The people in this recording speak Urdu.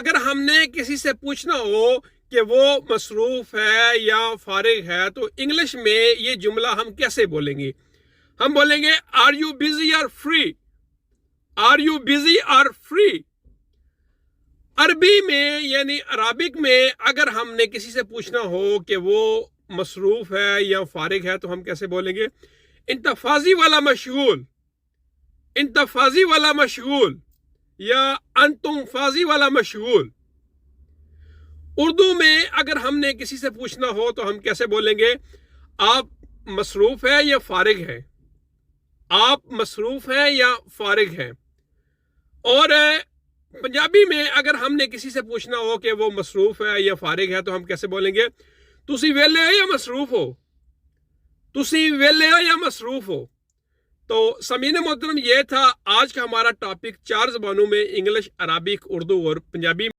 اگر ہم نے کسی سے پوچھنا ہو کہ وہ مصروف ہے یا فارغ ہے تو انگلش میں یہ جملہ ہم کیسے بولیں گے؟ ہم بولیں گے آر یو بزی اور فری، آر یو بزی اور فری۔ عربی میں یعنی عربک میں اگر ہم نے کسی سے پوچھنا ہو کہ وہ مصروف ہے یا فارغ ہے تو ہم کیسے بولیں گے؟ انت فاضی والا مشغول، انت فاضی والا مشغول یا انتم فاضی والا مشغول۔ اردو میں اگر ہم نے کسی سے پوچھنا ہو تو ہم کیسے بولیں گے؟ آپ مصروف ہے یا فارغ ہے، آپ مصروف ہیں یا فارغ ہیں۔ اور پنجابی میں اگر ہم نے کسی سے پوچھنا ہو کہ وہ مصروف ہے یا فارغ ہے تو ہم کیسے بولیں گے؟ تسی ویلے ہو یا مصروف ہو، تسی ویلے ہو یا مصروف ہو۔ تو سامعین محترم، یہ تھا آج کا ہمارا ٹاپک 4 زبانوں میں، انگلش، عربک، اردو اور پنجابی۔